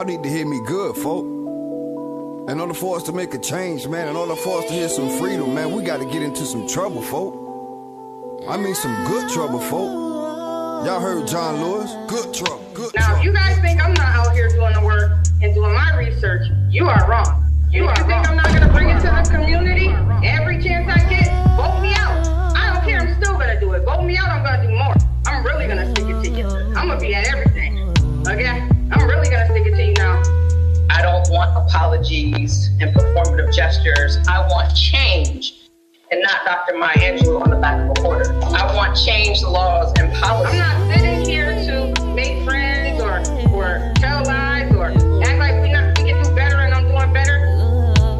Y'all need to hear me good, folk. In order for us to make a change, man, in order for us to hear some freedom, man, we got to get into some trouble, folk. I mean some good trouble, folk. Y'all heard John Lewis? Good trouble, good trouble. Now, if you guys think I'm not out here doing the work and doing my research, you are wrong. You think I'm not going to bring it to the community every chance I get? Vote me out. I don't care. I'm still going to do it. Vote me out. I'm going to do more. I'm really going to stick it to you. I'm going to be at everything. Okay? I'm really going to stick it to you now. I don't want apologies and performative gestures. I want change and not Dr. Maya Angelou on the back of a quarter. I want change laws and policies. I'm not sitting here to make friends or tell lies or act like we can do better and I'm doing better.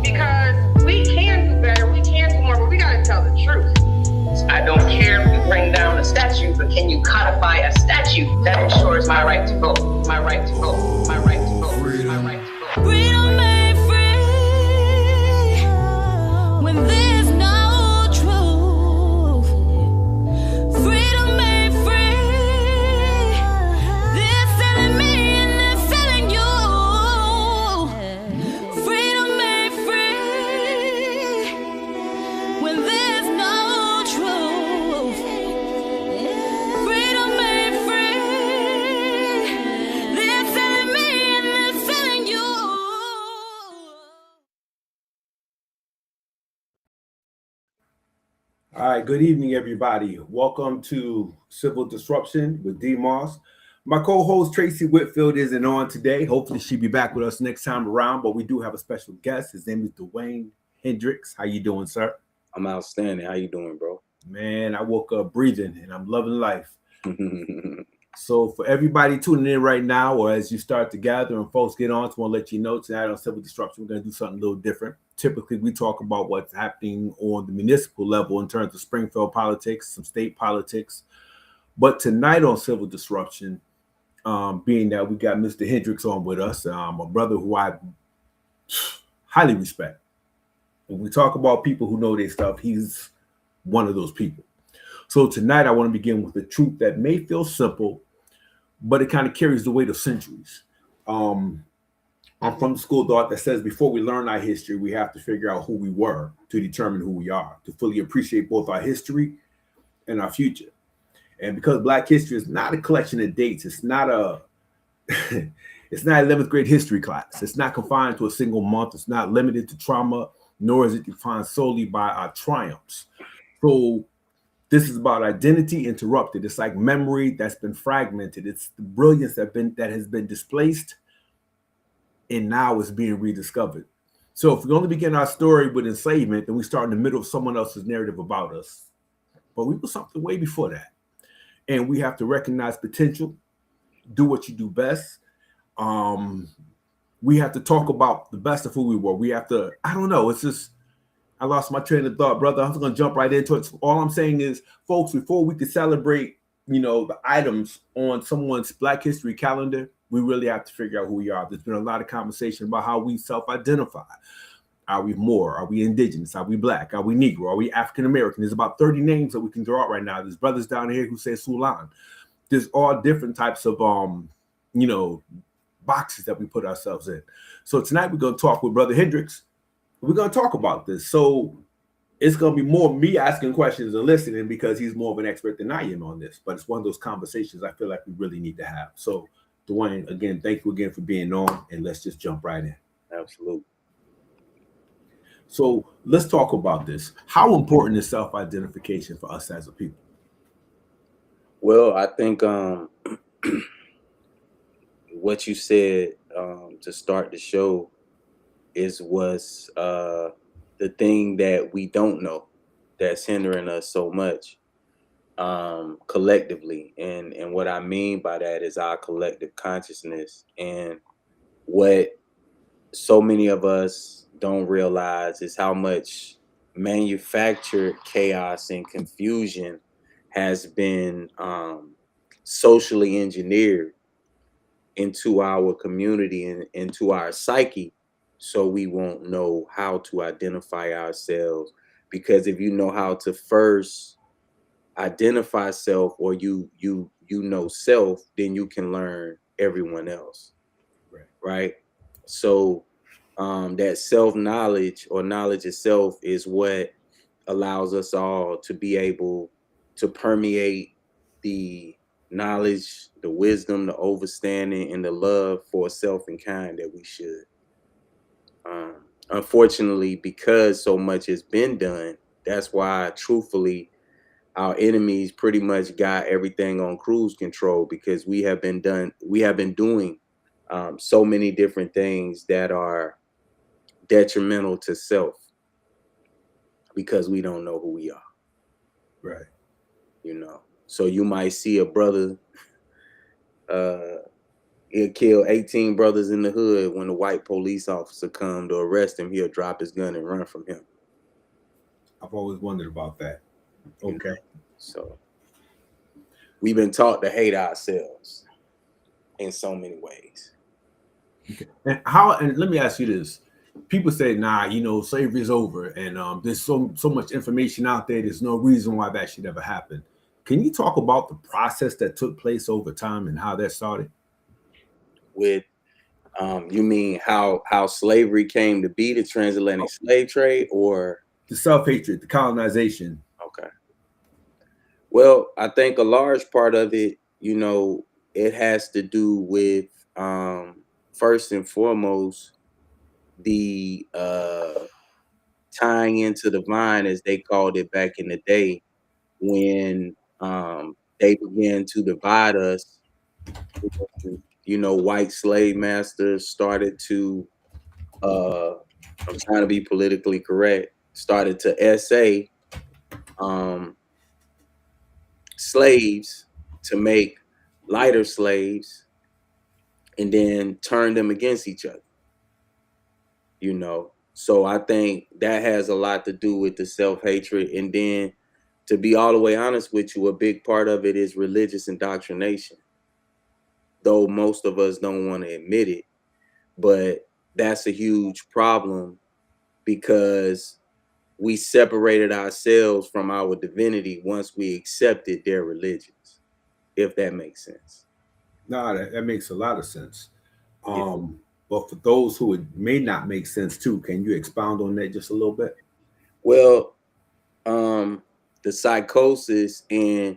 Because we can do better, we can do more, but we got to tell the truth. I don't care if you bring down a statute, but can you codify a statute that ensures my right to vote, my right to vote, my right to vote, my right to vote. Freedom made free when there's no truth. Freedom made free. They're selling me and they're selling you. Freedom made free when there's no truth. Freedom made free. They're selling me and they're selling you. All right, good evening, everybody. Welcome to Civil Disruption with D. Moss. My co-host Tracye Whitfield isn't on today. Hopefully she'll be back with us next time around, but we do have a special guest. His name is Dwayne Hendricks. How you doing, sir? I'm outstanding. How you doing, bro? Man, I woke up breathing and I'm loving life. So for everybody tuning in right now, or as you start to gather and folks get on, I want to let you know tonight on Civil Disruption, we're going to do something a little different. Typically, we talk about what's happening on the municipal level in terms of Springfield politics, some state politics. But tonight on Civil Disruption, being that we got Mr. Hendricks on with us, a brother who I highly respect. When we talk about people who know their stuff, he's one of those people. So tonight, I want to begin with a truth that may feel simple, but it kind of carries the weight of centuries. I'm from the school of thought that says before we learn our history, we have to figure out who we were to determine who we are, to fully appreciate both our history and our future. And because Black history is not a collection of dates, it's not it's not 11th grade history class. It's not confined to a single month. It's not limited to trauma, nor is it defined solely by our triumphs. So this is about identity interrupted. It's like memory that's been fragmented. It's the brilliance that has been displaced, and now it's being rediscovered. So if we only begin our story with enslavement, then we start in the middle of someone else's narrative about us. But we were something way before that. And we have to recognize potential, do what you do best. We have to talk about the best of who we were. We have to, I don't know, it's just, I lost my train of thought, brother. I'm just going to jump right into it. All I'm saying is, folks, before we can celebrate, the items on someone's Black history calendar, we really have to figure out who we are. There's been a lot of conversation about how we self-identify. Are we Moor? Are we Indigenous? Are we Black? Are we Negro? Are we African-American? There's about 30 names that we can draw out right now. There's brothers down here who say Sulan. There's all different types of, boxes that we put ourselves in. So tonight we're going to talk with Brother Hendricks. We're going to talk about this. So it's going to be more me asking questions and listening because he's more of an expert than I am on this. But it's one of those conversations I feel like we really need to have. So, Dwayne, again, thank you again for being on. And let's just jump right in. Absolutely. So let's talk about this. How important is self-identification for us as a people? Well, I think what you said to start the show was the thing that we don't know that's hindering us so much collectively. And what I mean by that is our collective consciousness. And what so many of us don't realize is how much manufactured chaos and confusion has been socially engineered into our community and into our psyche, so we won't know how to identify ourselves. Because if you know how to first identify self, or you know self, then you can learn everyone else. Right. right? So that self-knowledge or knowledge itself is what allows us all to be able to permeate the knowledge, the wisdom, the understanding, and the love for self and kind that we should. Unfortunately, because so much has been done, that's why, truthfully, our enemies pretty much got everything on cruise control, because we have been doing so many different things that are detrimental to self, because we don't know who we are. Right. You know, so you might see a brother, he'll kill 18 brothers in the hood. When the white police officer come to arrest him, he'll drop his gun and run from him. I've always wondered about that. Okay. You know? So we've been taught to hate ourselves in so many ways. Okay. And let me ask you this. People say, nah, you know, slavery is over, and there's so much information out there. There's no reason why that should ever happen. Can you talk about the process that took place over time and how that started? With you mean how slavery came to be, the transatlantic slave trade, or the self-hatred, the colonization? Okay. Well, I think a large part of it, you know, it has to do with first and foremost the tying into the vine, as they called it back in the day, when they began to divide us. You know, white slave masters started to I'm trying to be politically correct, started to essay slaves to make lighter slaves, and then turn them against each other. You know, so I think that has a lot to do with the self-hatred. And then, to be all the way honest with you, a big part of it is religious indoctrination, though most of us don't want to admit it. But that's a huge problem, because we separated ourselves from our divinity once we accepted their religions, if that makes sense. No, that makes a lot of sense. But for those who it may not make sense too, can you expound on that just a little bit? Well, the psychosis in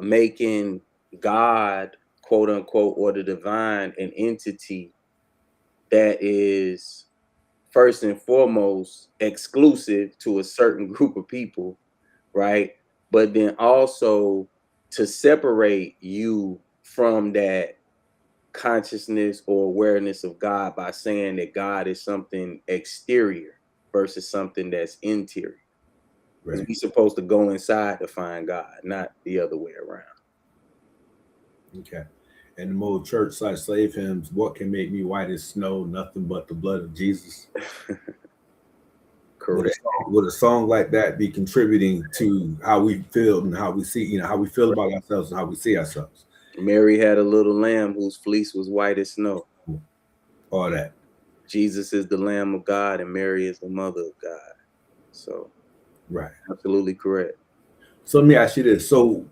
making God, quote unquote, or the divine, an entity that is first and foremost exclusive to a certain group of people, right? But then also to separate you from that consciousness or awareness of God by saying that God is something exterior versus something that's interior. Right. We're supposed to go inside to find God, not the other way around. Okay. And the more church/slave hymns, what can make me white as snow? Nothing but the blood of Jesus. Correct. Would a song like that be contributing to how we feel and how we see, you know, how we feel about ourselves and how we see ourselves? Mary had a little lamb whose fleece was white as snow. All that. Jesus is the Lamb of God and Mary is the mother of God. So, right. Absolutely correct. So let me ask you this. So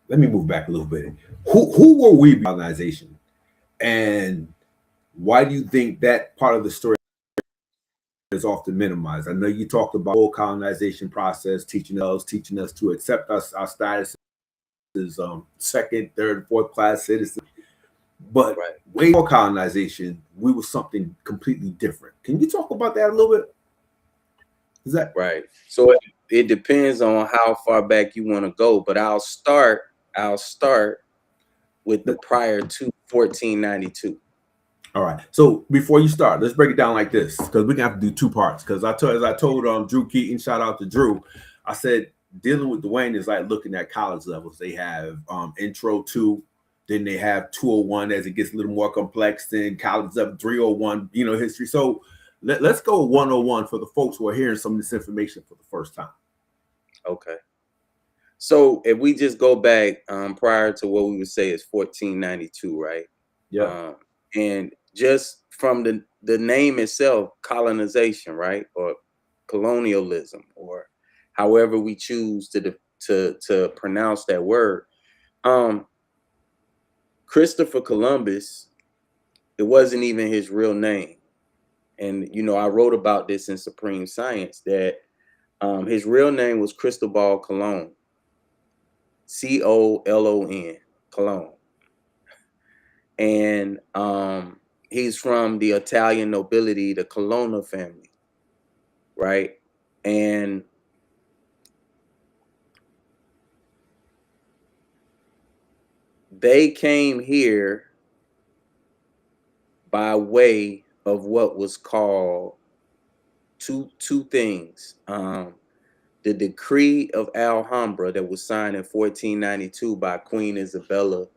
let me move back a little bit. Who were we colonization? And why do you think that part of the story is often minimized? I know you talked about the whole colonization process, teaching us to accept our status as second, third, fourth class citizens. But way before colonization, we were something completely different. Can you talk about that a little bit? Is that right? So it depends on how far back you want to go, but I'll start with the prior to 1492. All right. So before you start, let's break it down like this, because we're gonna have to do two parts. Because as I told Drew Keaton, shout out to Drew, I said dealing with Dwayne is like looking at college levels. They have intro 2, then they have 201 as it gets a little more complex, then college up 301, you know, history. So let's go 101 for the folks who are hearing some of this information for the first time. Okay. So if we just go back prior to what we would say is 1492, right? Yeah. And just from the name itself, colonization, right? Or colonialism, or however we choose to pronounce that word. Christopher Columbus, it wasn't even his real name. And, you know, I wrote about this in Supreme Science that his real name was Cristobal Colon, Colon, Colon. And he's from the Italian nobility, the Colonna family, right? And they came here by way of what was called two things. The Decree of Alhambra that was signed in 1492 by Queen Isabella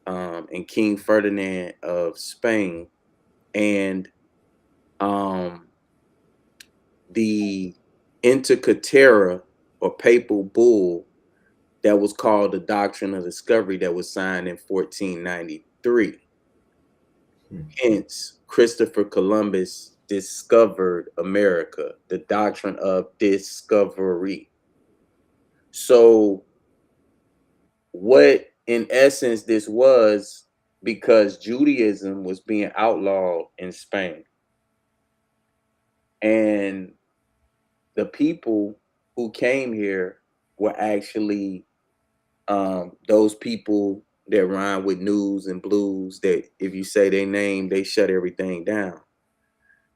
and King Ferdinand of Spain, and the Inter Caetera or papal bull that was called the Doctrine of Discovery that was signed in 1493. Hence, Christopher Columbus discovered America, the doctrine of discovery. So what in essence this was, because Judaism was being outlawed in Spain, and the people who came here were actually those people that rhyme with news and blues, that if you say their name, they shut everything down.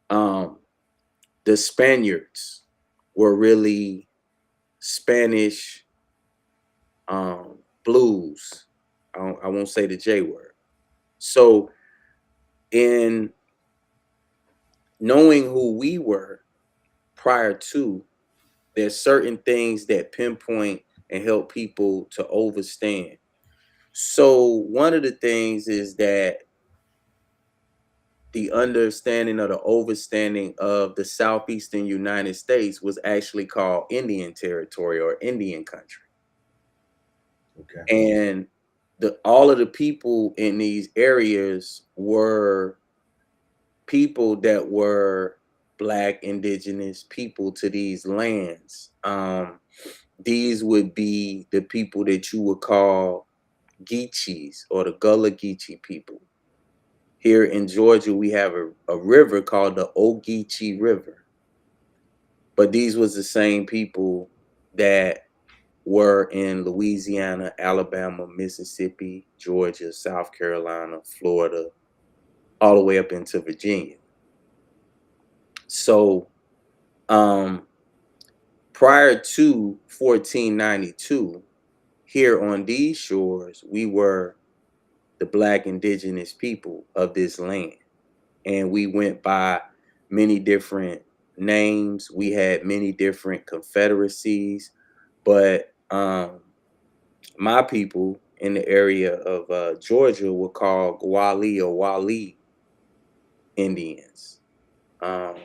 The Spaniards were really Spanish blues. I won't say the J word. So in knowing who we were prior to, there's certain things that pinpoint and help people to overstand. So one of the things is that the understanding or the overstanding of the southeastern United States was actually called Indian territory or Indian country. Okay. And all of the people in these areas were people that were Black indigenous people to these lands. These would be the people that you would call Geechees or the Gullah Geechee people. Here in Georgia, we have a river called the Ogeechee River. But these was the same people that were in Louisiana, Alabama, Mississippi, Georgia, South Carolina, Florida, all the way up into Virginia. So prior to 1492, here on these shores, we were the Black indigenous people of this land. And we went by many different names. We had many different confederacies, but my people in the area of Georgia were called Gwali or Wali Indians. But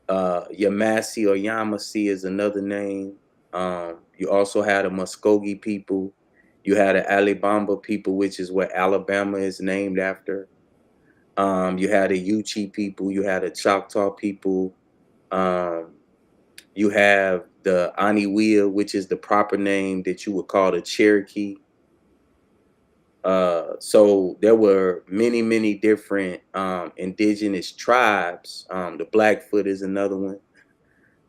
Yamasi or Yamasi is another name. You also had a Muskogee people. You had an Alabama people, which is what Alabama is named after. You had a Yuchi people. You had a Choctaw people. You have the Aniwea, which is the proper name that you would call the Cherokee. So there were many, many different indigenous tribes. The Blackfoot is another one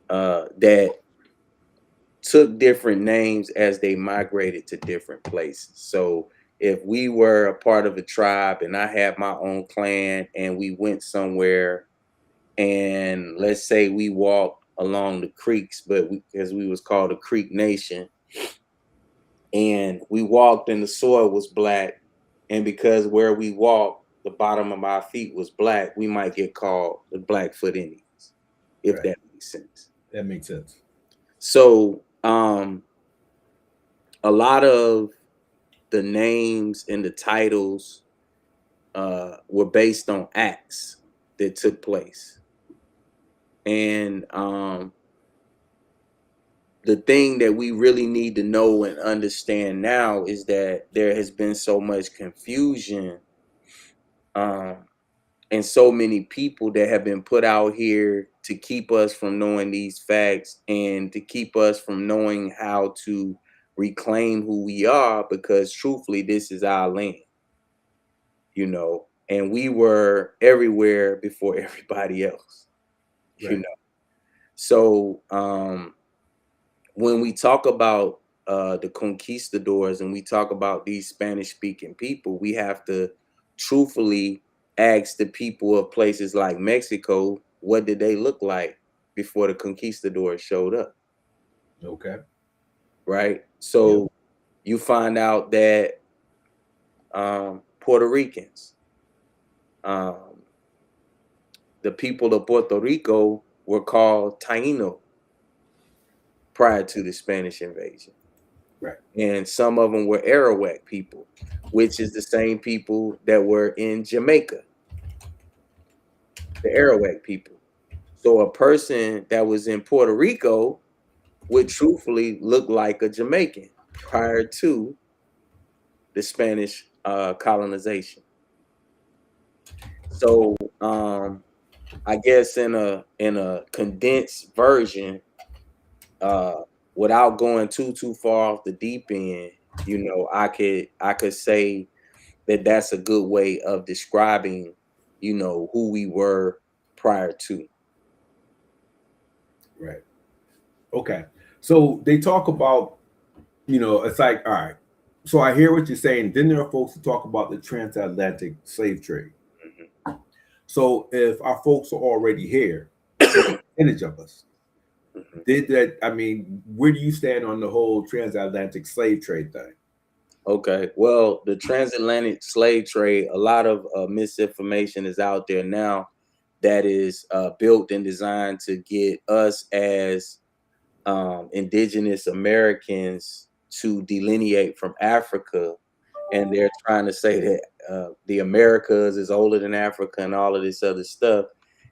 that took different names as they migrated to different places. So if we were a part of a tribe and I had my own clan and we went somewhere, and let's say we walked along the creeks, but because we was called a Creek Nation, and we walked and the soil was Black, and because where we walked, the bottom of our feet was Black, we might get called the Blackfoot Indians, if right. That makes sense. That makes sense. So a lot of the names and the titles were based on acts that took place. And the thing that we really need to know and understand now is that there has been so much confusion and so many people that have been put out here to keep us from knowing these facts and to keep us from knowing how to reclaim who we are, because truthfully, this is our land, you know, and we were everywhere before everybody else, you know. So when we talk about the conquistadors and we talk about these Spanish-speaking people, we have to truthfully ask the people of places like Mexico, what did they look like before the conquistadors showed up? Okay. Right? So you find out that Puerto Ricans, the people of Puerto Rico were called Taino prior to the Spanish invasion. Right. And some of them were Arawak people, which is the same people that were in Jamaica, the Arawak people. So a person that was in Puerto Rico would truthfully look like a Jamaican prior to the Spanish colonization. So I guess in a condensed version, without going too far off the deep end, you know, I could say that that's a good way of describing, you know, who we were prior to. Right. Okay. So they talk about, you know, it's like, all right. So I hear what you're saying. Then there are folks who talk about the transatlantic slave trade. Mm-hmm. So if our folks are already here, percentage of us, Mm-hmm. did that? I mean, where do you stand on the whole transatlantic slave trade thing? Okay. Well, the transatlantic slave trade, a lot of misinformation is out there now that is built and designed to get us as indigenous Americans to delineate from Africa. And they're trying to say that the Americas is older than Africa and all of this other stuff.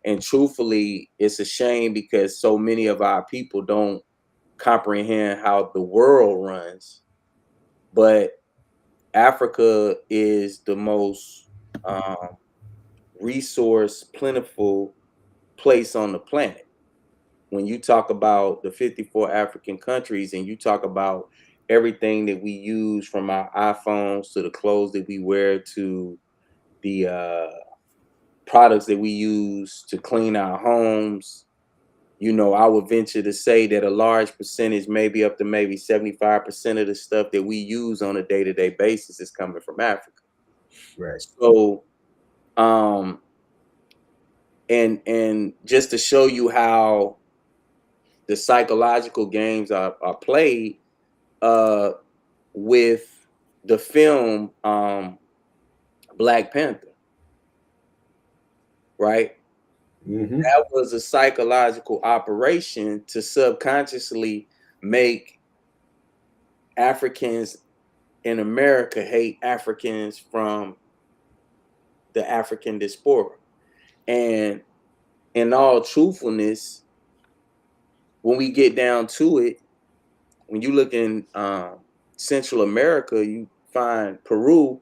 And truthfully, it's a shame because so many of our people don't comprehend how the world runs. But Africa is the most resource plentiful place on the planet. When you talk about the 54 African countries and you talk about everything that we use, from our iPhones to the clothes that we wear to the products that we use to clean our homes, you know, I would venture to say that a large percentage, maybe up to maybe 75% of the stuff that we use on a day-to-day basis is coming from Africa. Right. So, and just to show you how the psychological games are played with the film Black Panther, right? Mm-hmm. That was a psychological operation to subconsciously make Africans in America hate Africans from the African diaspora. And in all truthfulness, when we get down to it, when you look in Central America, you find Peru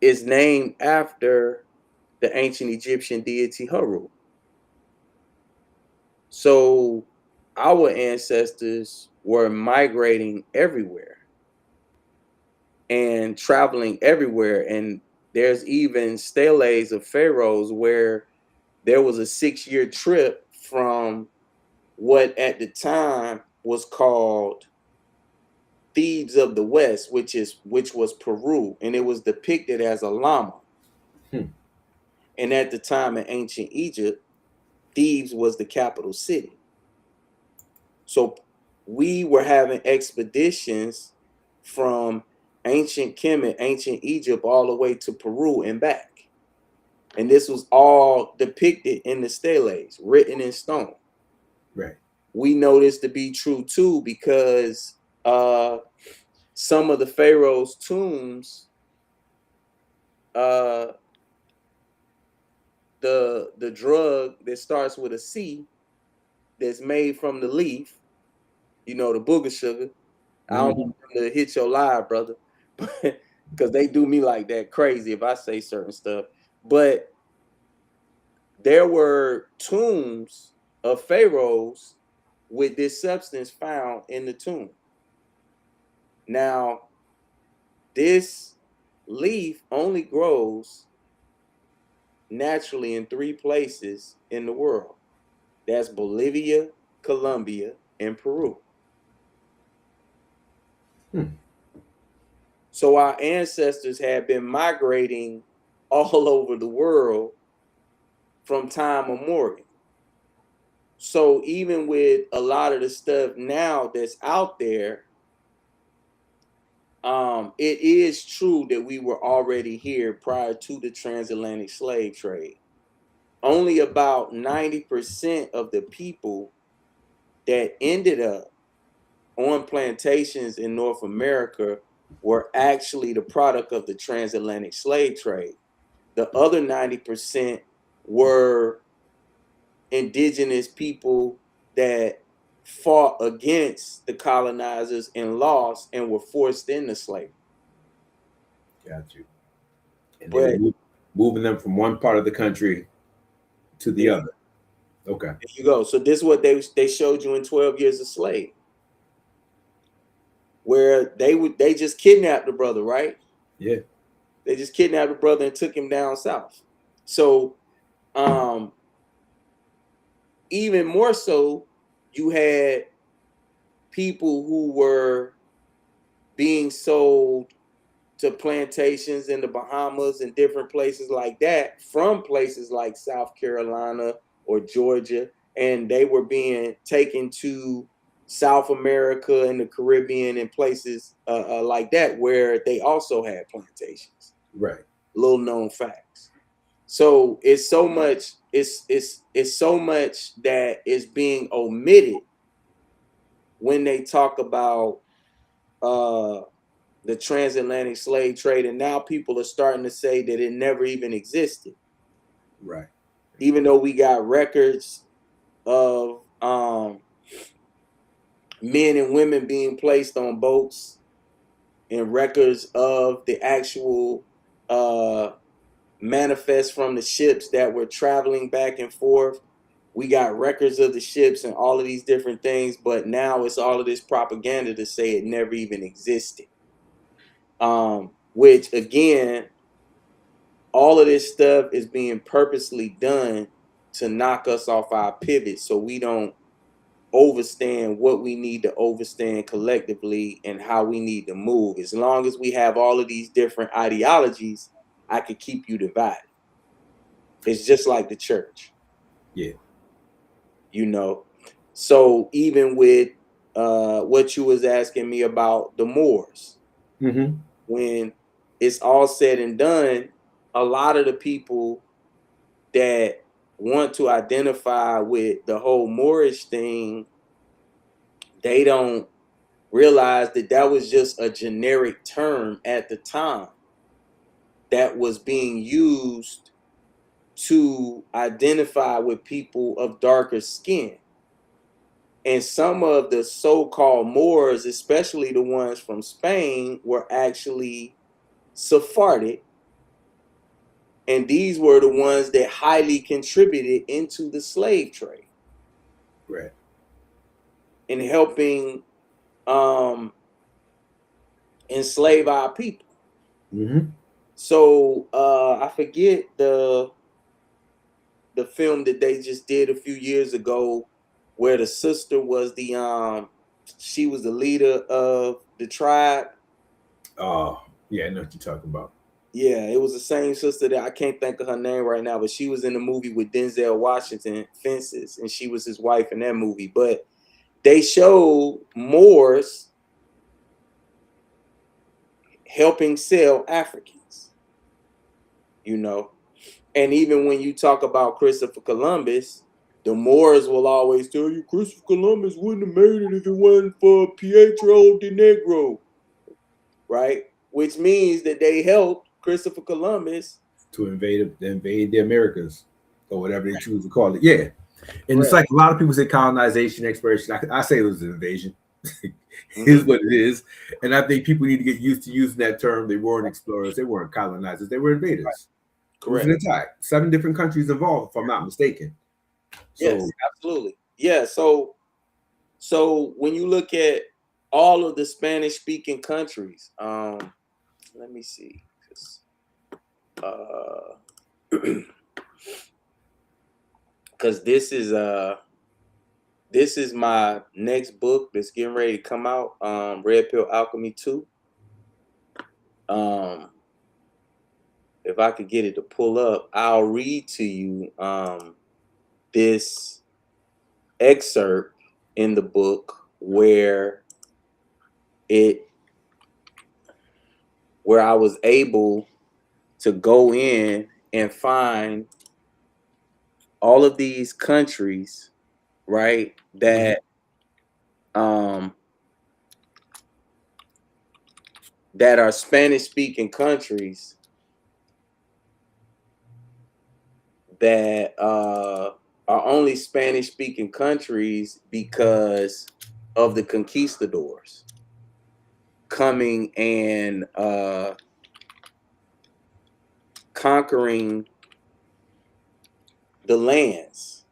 is named after the ancient Egyptian deity Haru. So our ancestors were migrating everywhere and traveling everywhere. And there's even steles of pharaohs where there was a 6-year trip from what at the time was called Thebes of the West, which was Peru, and it was depicted as a llama. And at the time in ancient Egypt, Thebes was the capital city. So we were having expeditions from ancient Kemet, ancient Egypt, all the way to Peru and back. And this was all depicted in the steles, written in stone. Right. We know this to be true too because some of the pharaohs' tombs, the drug that starts with a C, that's made from the leaf, you know, the booger sugar. I don't want them to hit your live, brother, because they do me like that crazy if I say certain stuff. But there were tombs of pharaohs with this substance found in the tomb. Now, this leaf only grows naturally in 3 places in the world. That's Bolivia, Colombia, and Peru. So our ancestors had been migrating all over the world from time immemorial. So even with a lot of the stuff now that's out there, it is true that we were already here prior to the transatlantic slave trade. Only about 90% of the people that ended up on plantations in North America were actually the product of the transatlantic slave trade. The other 90% were indigenous people that fought against the colonizers and lost and were forced into slavery. Got you. And But moving them from one part of the country to the other. Okay. There you go. So this is what they showed you in 12 Years a Slave, where they just kidnapped the brother, right? Yeah. They just kidnapped the brother and took him down south. So even more so, you had people who were being sold to plantations in the Bahamas and different places like that from places like South Carolina or Georgia, and they were being taken to South America and the Caribbean and places like that where they also had plantations. Right. Little known facts. So it's so much, it's so much that is being omitted when they talk about the transatlantic slave trade, and now people are starting to say that it never even existed. Right. Even though we got records of men and women being placed on boats and records of the actual manifest from the ships that were traveling back and forth. We got records of the ships and all of these different things, but now it's all of this propaganda to say it never even existed. Which again, all of this stuff is being purposely done to knock us off our pivot so we don't overstand what we need to overstand collectively and how we need to move. As long as we have all of these different ideologies, I could keep you divided. It's just like the church. Yeah. You know, so even with what you was asking me about the Moors, when it's all said and done, a lot of the people that want to identify with the whole Moorish thing, they don't realize that that was just a generic term at the time that was being used to identify with people of darker skin. And some of the so-called Moors, especially the ones from Spain, were actually Sephardic. And these were the ones that highly contributed into the slave trade. Right. In helping enslave our people. So I forget the film that they just did a few years ago where the sister was she was the leader of the tribe. Oh, yeah, I know what you're talking about. Yeah, it was the same sister that I can't think of her name right now, but she was in the movie with Denzel Washington, Fences, and she was his wife in that movie. But they showed Moors helping sell Africans, you know. And even when you talk about Christopher Columbus, the Moors will always tell you Christopher Columbus wouldn't have made it if it wasn't for Pietro de Negro, right? Which means that they helped Christopher Columbus to invade the Americas, or whatever they choose to call it. Yeah. And it's like a lot of people say colonization, exploration. I say it was an invasion. Is what it is. And I think people need to get used to using that term. They weren't explorers, they weren't colonizers, they were invaders. Right. Correct. It was an attack. 7 different countries involved, if I'm not mistaken. Yes, absolutely. Yeah. So when you look at all of the Spanish speaking countries. Let me see. Because this is my next book that's getting ready to come out, Red Pill Alchemy 2. If I could get it to pull up, I'll read to you this excerpt in the book where I was able to go in and find all of these countries, right, that that are Spanish speaking countries that are only Spanish speaking countries because of the conquistadors coming and conquering the lands.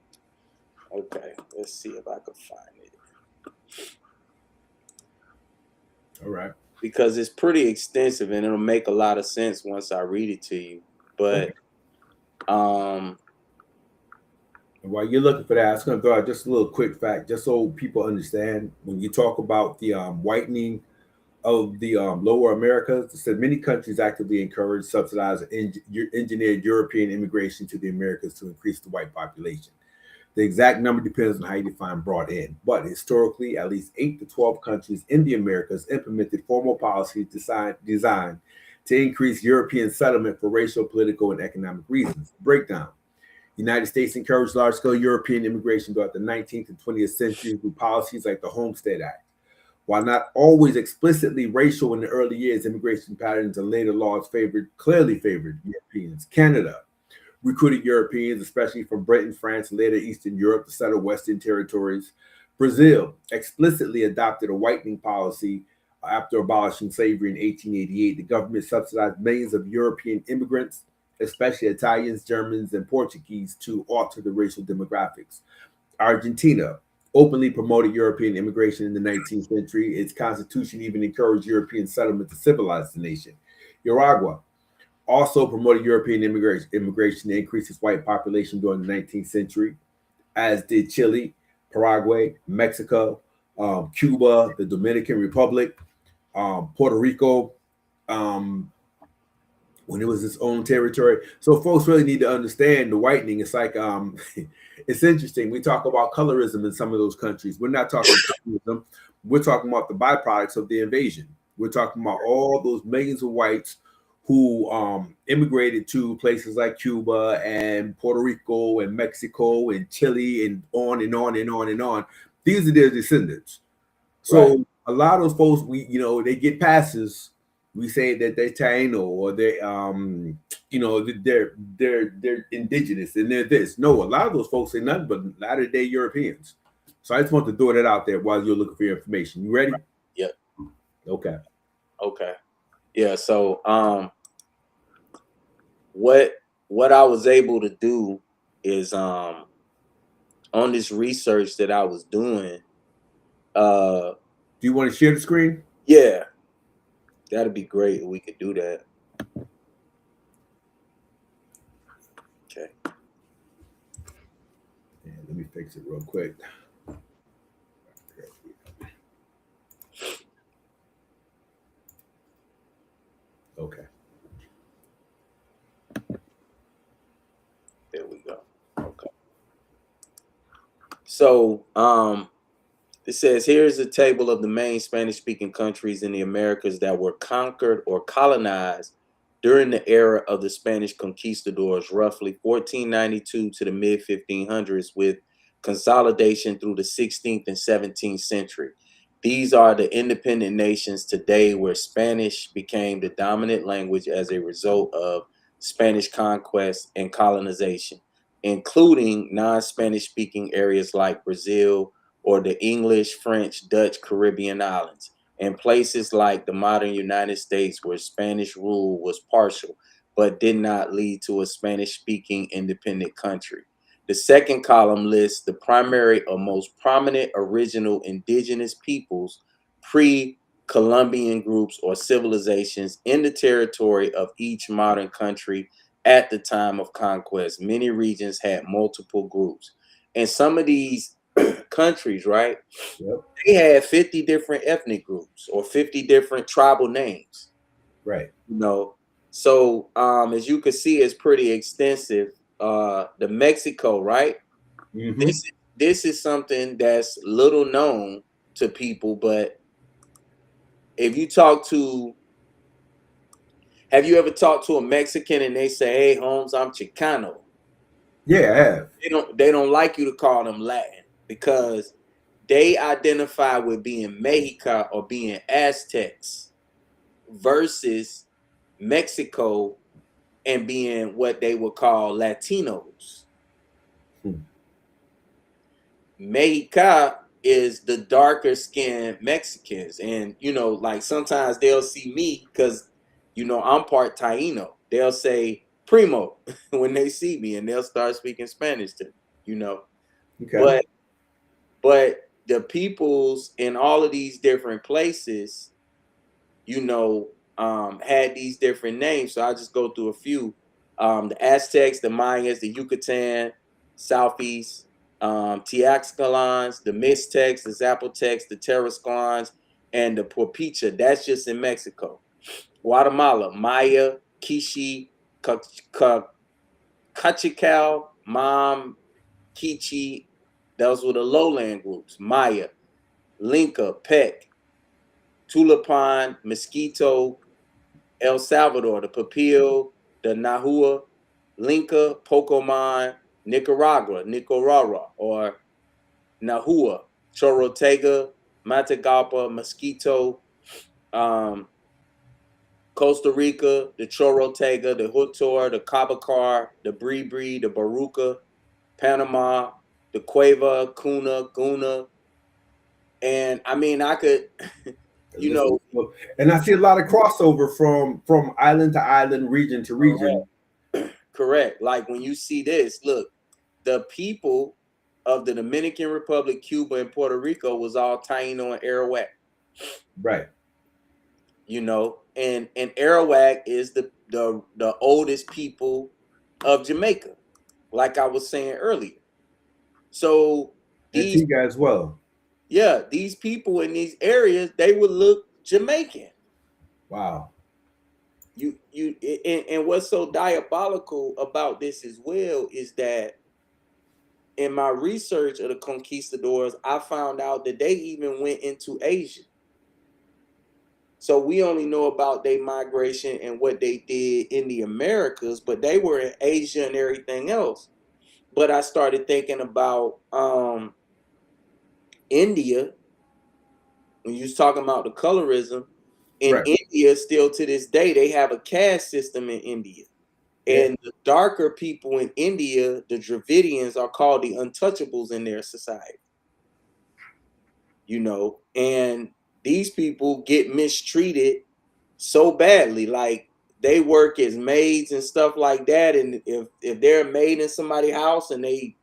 Okay, let's see if I can find it. All right. Because it's pretty extensive and it'll make a lot of sense once I read it to you. But and while you're looking for that, I was going to throw out just a little quick fact, just so people understand. When you talk about the whitening of the lower Americas, it said many countries actively encourage, subsidize, engineered European immigration to the Americas to increase the white population. The exact number depends on how you define brought in, but historically, at least 8 to 12 countries in the Americas implemented formal policies designed to increase European settlement for racial, political, and economic reasons. Breakdown. The United States encouraged large-scale European immigration throughout the 19th and 20th century through policies like the Homestead Act. While not always explicitly racial in the early years, immigration patterns and later laws clearly favored Europeans. Canada recruited Europeans, especially from Britain, France, and later Eastern Europe, to settle Western territories. Brazil explicitly adopted a whitening policy after abolishing slavery in 1888. The government subsidized millions of European immigrants, especially Italians, Germans, and Portuguese, to alter the racial demographics. Argentina openly promoted European immigration in the 19th century. Its constitution even encouraged European settlement to civilize the nation. Uruguay also promoted European immigration to increase its white population during the 19th century, as did Chile, Paraguay, Mexico, Cuba, the Dominican Republic, Puerto Rico, when it was its own territory. So folks really need to understand the whitening. It's like, it's interesting. We talk about colorism in some of those countries. We're not talking colorism. We're talking about the byproducts of the invasion. We're talking about all those millions of whites who immigrated to places like Cuba and Puerto Rico and Mexico and Chile and on and on and on and on. These are their descendants. So right. A lot of those folks, they get passes. We say that they're Taino or they're indigenous and they're this. No, a lot of those folks say nothing but latter-day Europeans. So I just want to throw that out there while you're looking for your information. You ready? Yep. Okay. Yeah. So what I was able to do is on this research that I was doing. Do you want to share the screen? Yeah. That'd be great if we could do that. Okay. Yeah, let me fix it real quick. Okay. There we go. Okay. So, it says, here's a table of the main Spanish-speaking countries in the Americas that were conquered or colonized during the era of the Spanish conquistadors, roughly 1492 to the mid-1500s, with consolidation through the 16th and 17th century. These are the independent nations today where Spanish became the dominant language as a result of Spanish conquest and colonization, including non-Spanish-speaking areas like Brazil, or the English, French, Dutch, Caribbean islands, and places like the modern United States where Spanish rule was partial, but did not lead to a Spanish-speaking independent country. The second column lists the primary or most prominent original indigenous peoples pre-Columbian groups or civilizations in the territory of each modern country at the time of conquest. Many regions had multiple groups. And some of these countries, right, Yep. they had 50 different ethnic groups or 50 different tribal names. Right. You know, so as you can see, it's pretty extensive. The Mexico, right? Mm-hmm. This is something that's little known to people, but if you talk to, have you ever talked to a Mexican and they say, "Hey, Holmes, I'm Chicano"? Yeah, I have. They don't like you to call them Latin because they identify with being Mexica or being Aztecs versus Mexico and being what they would call Latinos. Mexica is the darker skinned Mexicans. And, you know, like sometimes they'll see me because, you know, I'm part Taino. They'll say primo when they see me and they'll start speaking Spanish to me, you know. Okay. But the peoples in all of these different places, you know, had these different names. So I'll just go through a few. The Aztecs, the Mayans, the Yucatan, Southeast, Tlaxcalans, the Mixtecs, the Zapotecs, the Tarascons, and the Pupicha. That's just in Mexico. Guatemala, Maya, Kishi, Cachical, Mam, Kichi. Those were the lowland groups. Maya, Linka, Peck, Tulapan, Mosquito, El Salvador, the Papil, the Nahua, Linka, Pokemon, Nicaragua, or Nahua, Chorotega, Matagalpa, Mosquito, Costa Rica, the Chorotega, the Hutor, the Cabacar, the Bribri, the Baruca, Panama, the Cueva, Cuna, Guna. And I mean, I could, you know. And I see a lot of crossover from island to island, region to region. Correct. Like when you see this, look, the people of the Dominican Republic, Cuba, and Puerto Rico was all Taino and Arawak. Right. You know, and Arawak is the oldest people of Jamaica, like I was saying earlier. So these guys, well, yeah, these people in these areas, they would look Jamaican. Wow. And what's so diabolical about this as well is that in my research of the conquistadors, I found out that they even went into Asia. So we only know about their migration and what they did in the Americas, but they were in Asia and everything else. But I started thinking about India. When you was talking about the colorism, in Right. India, still to this day, they have a caste system in India. And the darker people in India, the Dravidians, are called the untouchables in their society. You know, and these people get mistreated so badly. Like they work as maids and stuff like that. And if they're a maid in somebody's house and they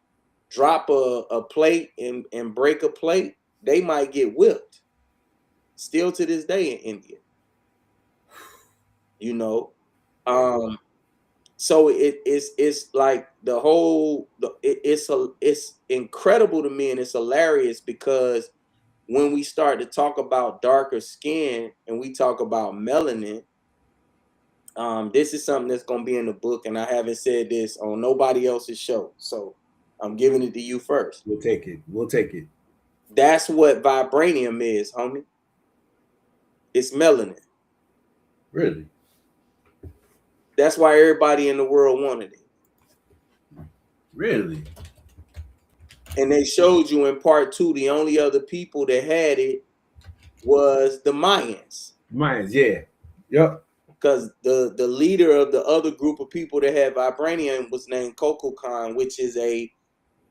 drop a plate and break a plate, they might get whipped. Still to this day in India. You know, so it's like the whole it's incredible to me, and it's hilarious because when we start to talk about darker skin and we talk about melanin, this is something that's going to be in the book, and I haven't said this on nobody else's show, so I'm giving it to you first. We'll take it. We'll take it. That's what vibranium is, homie. It's melanin. Really? That's why everybody in the world wanted it. Really? And they showed you in part 2, the only other people that had it was the Mayans. Mayans, yeah. Yep. Because the leader of the other group of people that had vibranium was named Kukulkan, which is a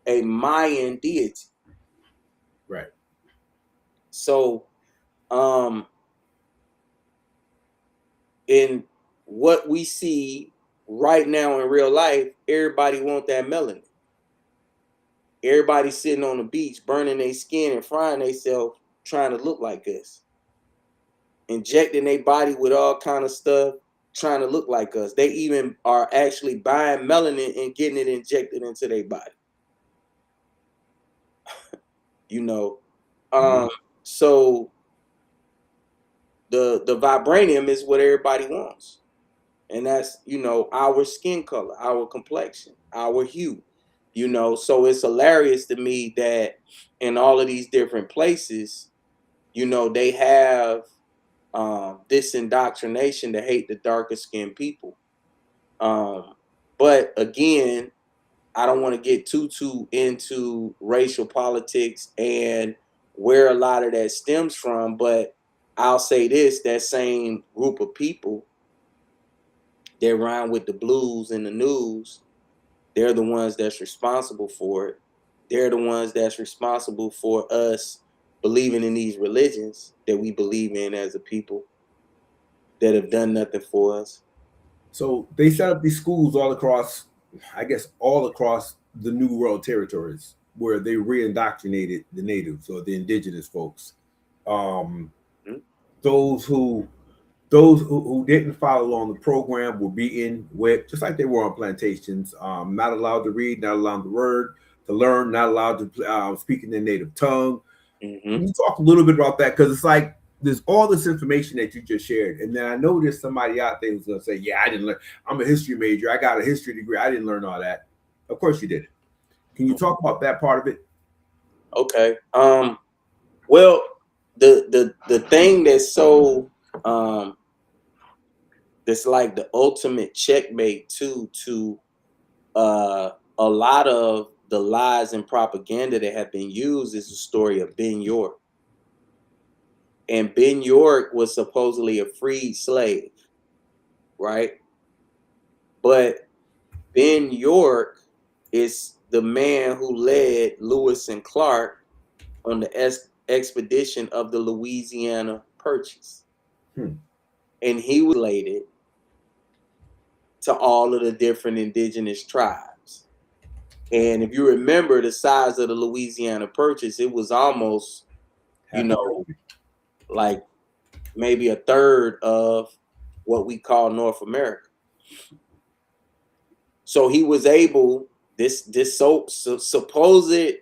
Mayan deity. Right. So, in what we see right now in real life, everybody want that melanin. Everybody sitting on the beach, burning their skin and frying themselves, trying to look like us. injecting their body with all kind of stuff, trying to look like us. They even are actually buying melanin and getting it injected into their body. You know, so the vibranium is what everybody wants, and that's, you know, our skin color, our complexion, our hue. You know, so it's hilarious to me that in all of these different places, you know, they have this indoctrination to hate the darker skinned people. But again, I don't want to get too into racial politics and where a lot of that stems from, but I'll say this: that same group of people that rhyme with the blues and the news, they're the ones that's responsible for it. They're the ones that's responsible for us believing in these religions that we believe in as a people that have done nothing for us. So they set up these schools all across, I guess, all across the New World territories where they re-indoctrinated the natives or the indigenous folks. Those who didn't follow along the program were beaten, whipped, just like they were on plantations. Not allowed to read, not allowed to learn, not allowed to speak in their native tongue. Can you talk a little bit about that? Because it's like there's all this information that you just shared, and then I know there's somebody out there who's going to say, "Yeah, I didn't learn. I'm a history major. I got a history degree. I didn't learn all that." Of course you didn't. Can you talk about that part of it? Okay. Well, the thing that's so that's like the ultimate checkmate to a lot of the lies and propaganda that have been used is the story of Ben York. And Ben York was supposedly a freed slave, right? But Ben York is the man who led Lewis and Clark on the expedition of the Louisiana Purchase. And he was related to all of the different indigenous tribes. And if you remember the size of the Louisiana Purchase, it was almost, you know, like maybe a third of what we call North America. So he was able, this supposed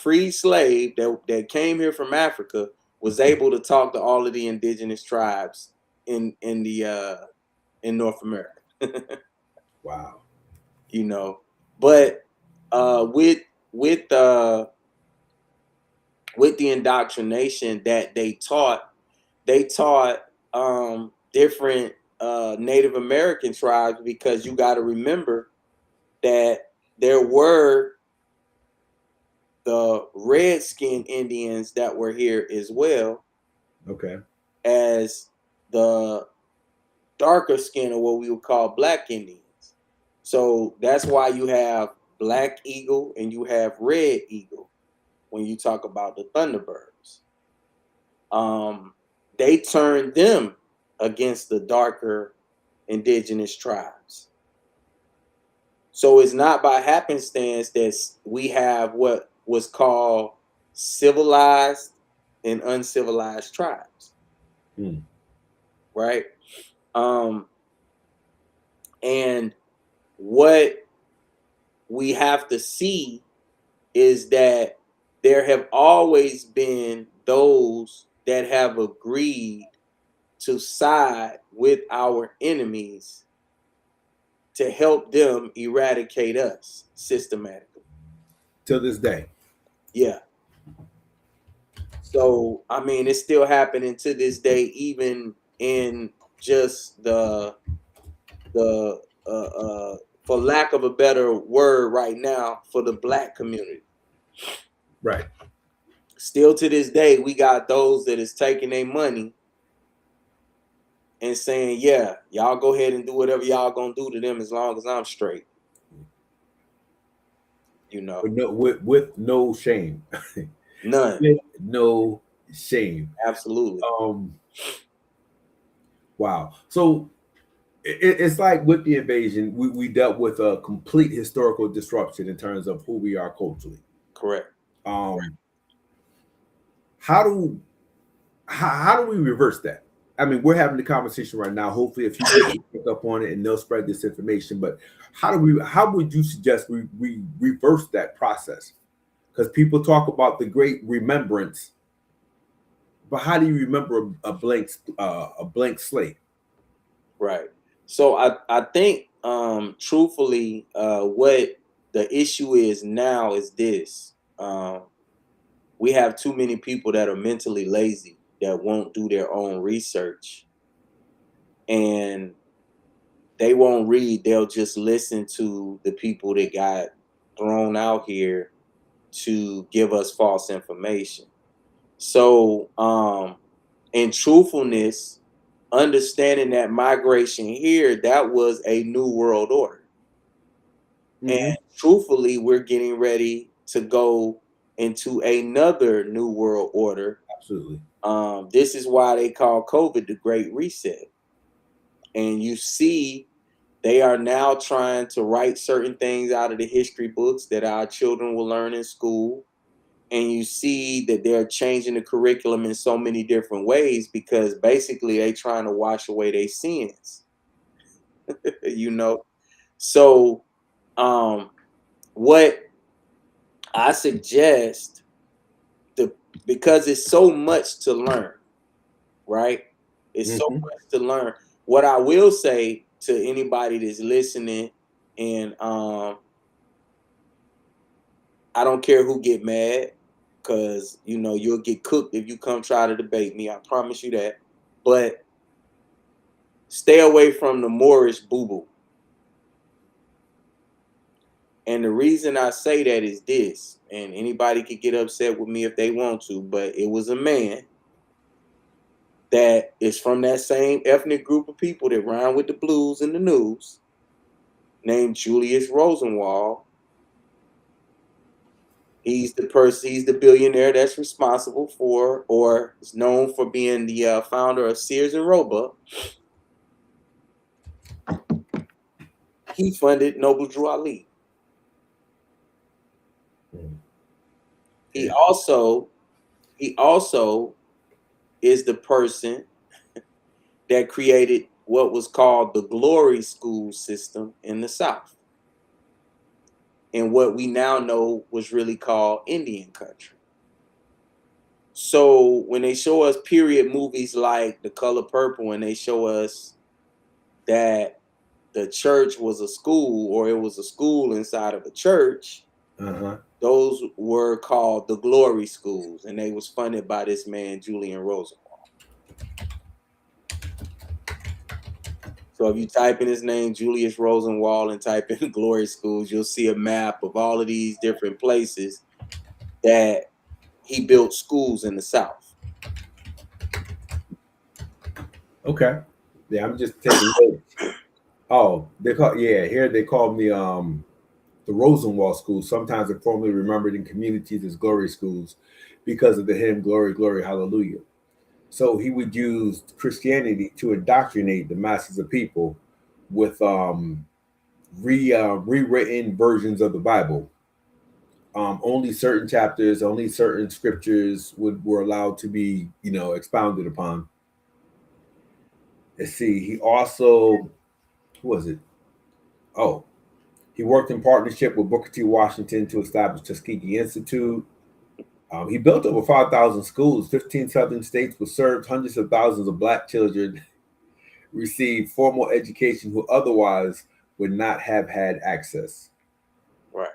free slave that came here from Africa was able to talk to all of the indigenous tribes in North America. Wow. You know, but with the indoctrination that they taught different Native American tribes, because you got to remember that there were the redskin Indians that were here as well. Okay. As the darker skin, or what we would call black Indians. So that's why you have Black Eagle and you have Red Eagle when you talk about the Thunderbirds. They turned them against the darker indigenous tribes. So it's not by happenstance that we have what was called civilized and uncivilized tribes. Right? And what we have to see is that there have always been those that have agreed to side with our enemies to help them eradicate us systematically. To this day. Yeah. So, I mean, it's still happening to this day, even in just the for lack of a better word right now, for the black community. Right. Still to this day, we got those that is taking their money and saying, yeah, y'all go ahead and do whatever y'all gonna do to them as long as I'm straight. You know. With no shame. None. With no shame. Absolutely. Wow. So it's like with the invasion, we dealt with a complete historical disruption in terms of who we are culturally. Correct. How how do we reverse that? I mean, we're having the conversation right now. Hopefully, if you pick up on it and they'll spread this information. But how would you suggest we reverse that process? Because people talk about the great remembrance, but how do you remember a blank slate? Right. So I think truthfully, what the issue is now is this. We have too many people that are mentally lazy that won't do their own research, and they won't read. They'll just listen to the people that got thrown out here to give us false information. So in truthfulness, understanding that migration here, that was a new world order. And truthfully, we're getting ready to go into another new world order. Absolutely. This is why they call COVID the Great Reset. And you see, they are now trying to write certain things out of the history books that our children will learn in school. And you see that they're changing the curriculum in so many different ways because basically they're trying to wash away their sins. You know? So what I suggest, because it's so much to learn, right? It's so much to learn. What I will say to anybody that's listening, and I don't care who get mad, because you know you'll get cooked if you come try to debate me. I promise you that. But stay away from the Moorish boo-boo. And the reason I say that is this, and anybody could get upset with me if they want to, but it was a man that is from that same ethnic group of people that rhyme with the blues in the news, named Julius Rosenwald. He's the billionaire that's responsible for, or is known for being the founder of Sears and Roebuck. He funded Noble Drew Ali. He also is the person that created what was called the glory school system in the South, and what we now know was really called Indian country. So when they show us period movies like The Color Purple, and they show us that the church was a school, or it was a school inside of a church, those were called the glory schools, and they was funded by this man, Julian Rosenwald. So if you type in his name, Julius Rosenwald, and type in glory schools, you'll see a map of all of these different places that he built schools in the South. Okay. Yeah, I'm just taking notes. Oh, they call here they call me the Rosenwald schools. Sometimes they're formerly remembered in communities as glory schools because of the hymn "Glory, Glory, Hallelujah." So he would use Christianity to indoctrinate the masses of people with rewritten versions of the Bible. Only certain chapters, only certain scriptures were allowed to be, expounded upon. Let's see. He also, who was it? Oh, he worked in partnership with Booker T. Washington to establish Tuskegee Institute. He built over 5,000 schools, 15 southern states were served, hundreds of thousands of Black children received formal education who otherwise would not have had access. Right.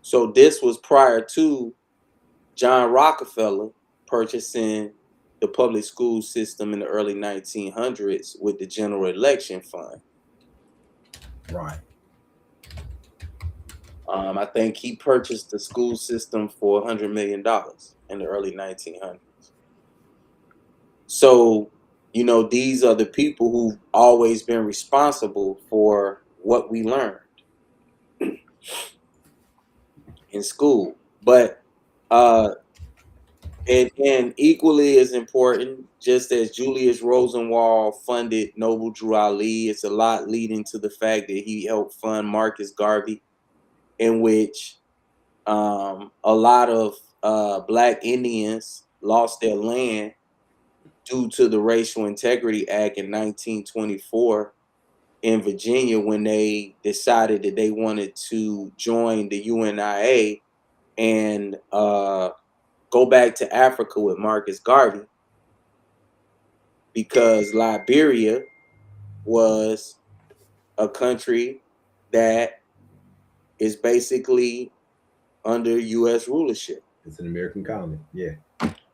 So this was prior to John Rockefeller purchasing the public school system in the early 1900s with the General Election Fund. Right. I think he purchased the school system for $100 million in the early 1900s. So, these are the people who've always been responsible for what we learned in school. But, and equally as important, just as Julius Rosenwald funded Noble Drew Ali, it's a lot leading to the fact that he helped fund Marcus Garvey, in which a lot of Black Indians lost their land due to the Racial Integrity Act in 1924 in Virginia, when they decided that they wanted to join the UNIA and go back to Africa with Marcus Garvey, because Liberia was a country that is basically under U.S. rulership. It's an American colony. Yeah.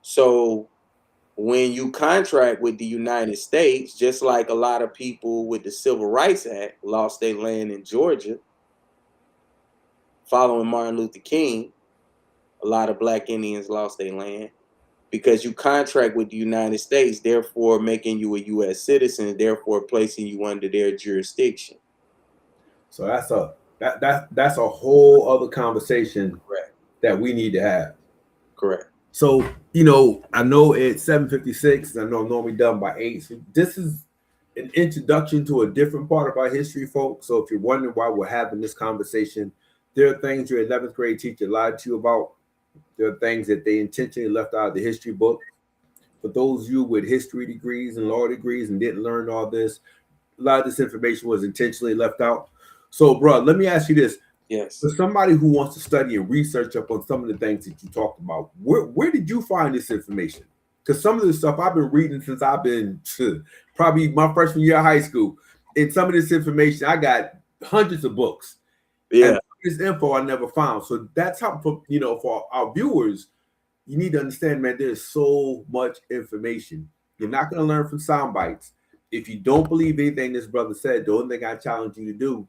So when you contract with the United States, just like a lot of people with the Civil Rights Act lost their land in Georgia following Martin Luther King, a lot of Black Indians lost their land because you contract with the United States, therefore making you a U.S. citizen, therefore placing you under their jurisdiction. So that's a whole other conversation. Correct. That we need to have. Correct. So, you know, I know it's 7:56. I know I'm normally done by 8. So this is an introduction to a different part of our history, folks. So if you're wondering why we're having this conversation, there are things your 11th grade teacher lied to you about. There are things that they intentionally left out of the history book. For those of you with history degrees and law degrees and didn't learn all this, a lot of this information was intentionally left out. So, bro, let me ask you this. Yes. For somebody who wants to study and research up on some of the things that you talked about, where did you find this information? Because some of this stuff I've been reading since I've been probably my freshman year of high school. And some of this information, I got hundreds of books. Yeah. And this info I never found. So that's how, you know, for our viewers, you need to understand, man, there's so much information. You're not going to learn from sound bites. If you don't believe anything this brother said, the only thing I challenge you to do,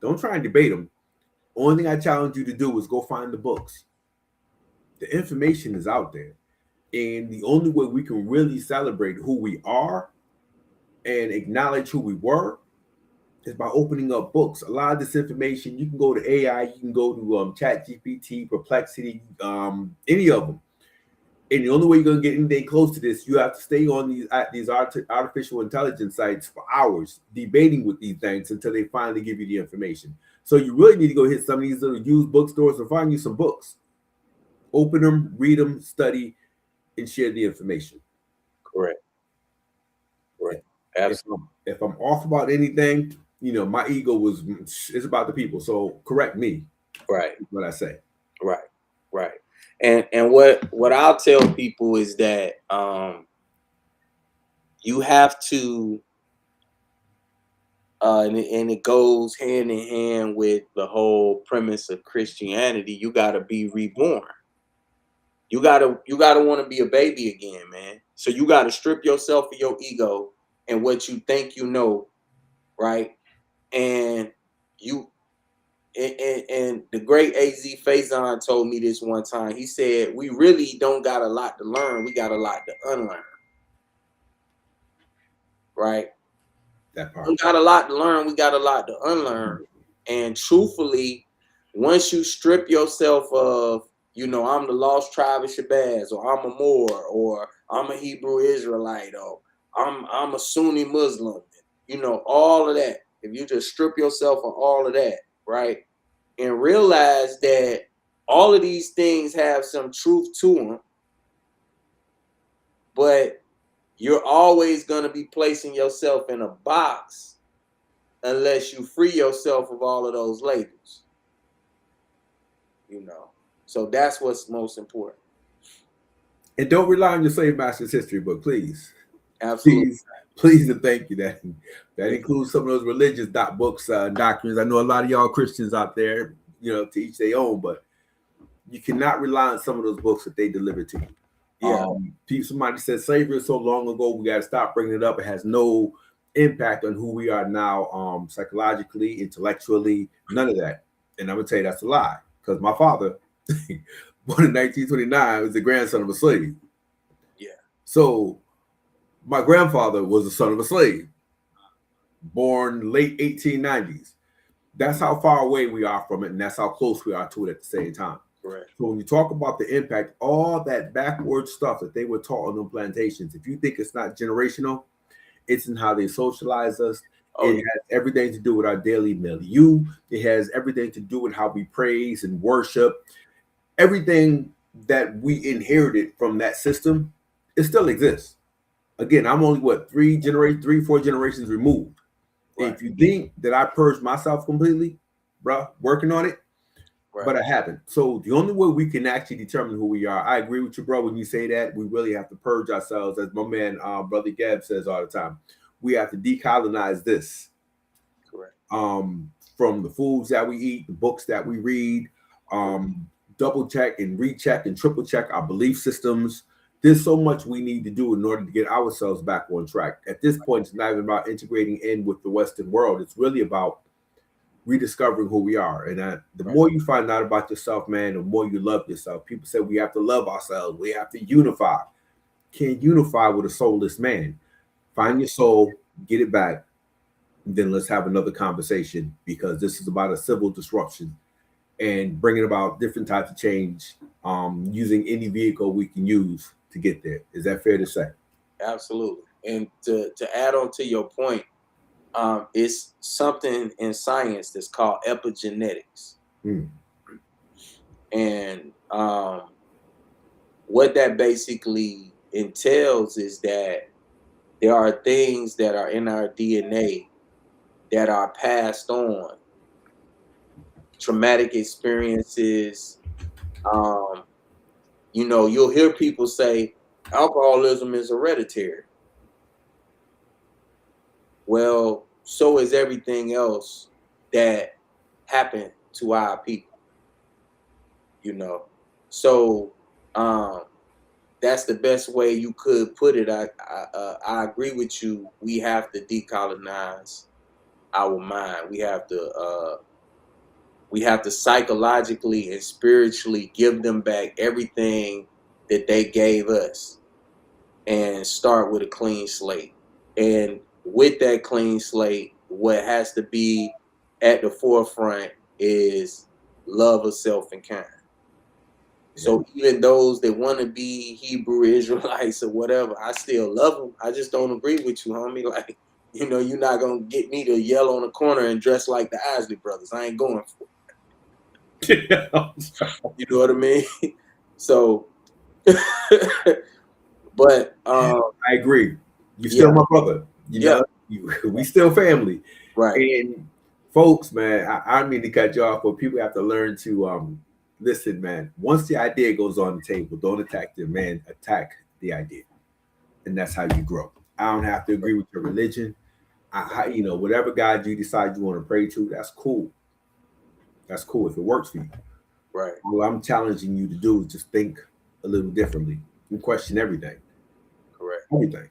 don't try and debate him. Only thing I challenge you to do is go find the books. The information is out there. And the only way we can really celebrate who we are and acknowledge who we were is by opening up books. A lot of this information, you can go to AI, you can go to ChatGPT, Perplexity, any of them. And the only way you're going to get anything close to this, you have to stay on these artificial intelligence sites for hours debating with these things until they finally give you the information. So you really need to go hit some of these little used bookstores and find you some books. Open them, read them, study, and share the information. Correct. Correct. Absolutely. If I'm off about anything, you know, my ego is about the people. So correct me. Right. What I say. Right. Right. And what I'll tell people is that you have to, and it goes hand in hand with the whole premise of Christianity. You got to be reborn. You gotta want to be a baby again, man. So you got to strip yourself of your ego and what you think you know, right? And the great AZ Faison told me this one time. He said, we really don't got a lot to learn. We got a lot to unlearn. Right? That part. We got a lot to learn. We got a lot to unlearn. And truthfully, once you strip yourself of, you know, I'm the lost tribe of Shabazz, or I'm a Moor, or I'm a Hebrew Israelite, or I'm a Sunni Muslim, you know, all of that. If you just strip yourself of all of that, right, and realize that all of these things have some truth to them, but you're always going to be placing yourself in a box unless you free yourself of all of those labels, you know. So that's what's most important. And don't rely on your slave master's history book, please. Absolutely. Please and thank you. That includes some of those religious books, doctrines. I know a lot of y'all Christians out there, you know, to each their own, but you cannot rely on some of those books that they deliver to you. Yeah. Somebody said slavery is so long ago, we got to stop bringing it up. It has no impact on who we are now, psychologically, intellectually, none of that. And I'm going to tell you that's a lie, because my father, born in 1929, was the grandson of a slave. Yeah. So my grandfather was the son of a slave, born late 1890s. That's how far away we are from it, and that's how close we are to it at the same time. Correct. So when you talk about the impact, all that backward stuff that they were taught on them plantations, if you think it's not generational, it's in how they socialize us. It has everything to do with our daily milieu. It has everything to do with how we praise and worship. Everything that we inherited from that system, it still exists. again, I'm only three, 4 generations removed. Right. If you think that I purged myself completely, bro, working on it, right. But I haven't. So the only way we can actually determine who we are, I agree with you, bro. When you say that, we really have to purge ourselves, as my man, Brother Gab says all the time. We have to decolonize this. Correct. From the foods that we eat, the books that we read, double check and recheck and triple check our belief systems. There's so much we need to do in order to get ourselves back on track. At this point, it's not even about integrating in with the Western world. It's really about rediscovering who we are. And the more you find out about yourself, man, the more you love yourself. People say we have to love ourselves. We have to unify. Can't unify with a soulless man. Find your soul, get it back, and then let's have another conversation, because this is about a civil disruption and bringing about different types of change, using any vehicle we can use to get there. Is that fair to say? Absolutely. And to add on to your point, it's something in science that's called epigenetics. And what that basically entails is that there are things that are in our DNA that are passed on. Traumatic experiences. You'll hear people say alcoholism is hereditary. Well, so is everything else that happened to our people. So that's the best way you could put it. I agree with you. We have to decolonize our mind. We have to psychologically and spiritually give them back everything that they gave us and start with a clean slate. And with that clean slate, what has to be at the forefront is love of self and kind. So even those that want to be Hebrew Israelites or whatever, I still love them. I just don't agree with you, homie. Like, you're not going to get me to yell on the corner and dress like the Isley brothers. I ain't going for it. You know what I mean? So, but I agree. You're still my brother. We still family. Right. And folks, man, I don't mean to cut you off, but people have to learn to listen, man. Once the idea goes on the table, don't attack the man, attack the idea. And that's how you grow. I don't have to agree with your religion. Whatever God you decide you want to pray to, that's cool. That's cool if it works for you. Right. What I'm challenging you to do is just think a little differently and question everything. Correct. Everything.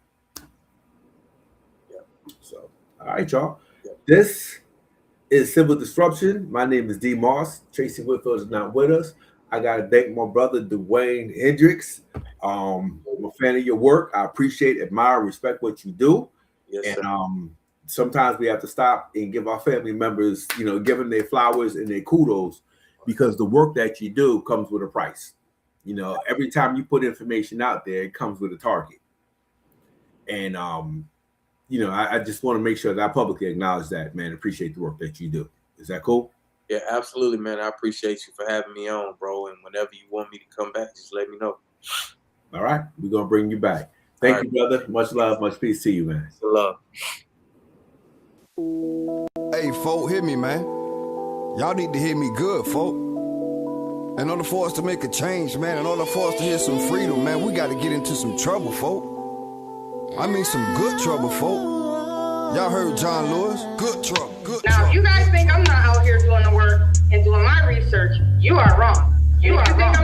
Yeah. So, all right, y'all. Yeah. This is Civil Disruption. My name is D. Moss. Tracye Whitfield is not with us. I got to thank my brother, Dwayne Hendricks. I'm a fan of your work. I appreciate, admire, respect what you do. Yes, and sometimes we have to stop and give our family members, give them their flowers and their kudos, because the work that you do comes with a price. Every time you put information out there, it comes with a target. And, I just want to make sure that I publicly acknowledge that, man. Appreciate the work that you do. Is that cool? Yeah, absolutely, man. I appreciate you for having me on, bro. And whenever you want me to come back, just let me know. All right. We're going to bring you back. Thank you, brother. Much love, much peace to you, man. Love. Hey, folk, hear me, man. Y'all need to hear me good, folk. In order for us to make a change, man, in order for us to hear some freedom, man, we got to get into some trouble, folk. I mean some good trouble, folk. Y'all heard John Lewis? Good trouble, good trouble. Now, if you guys think I'm not out here doing the work and doing my research, you are wrong. You think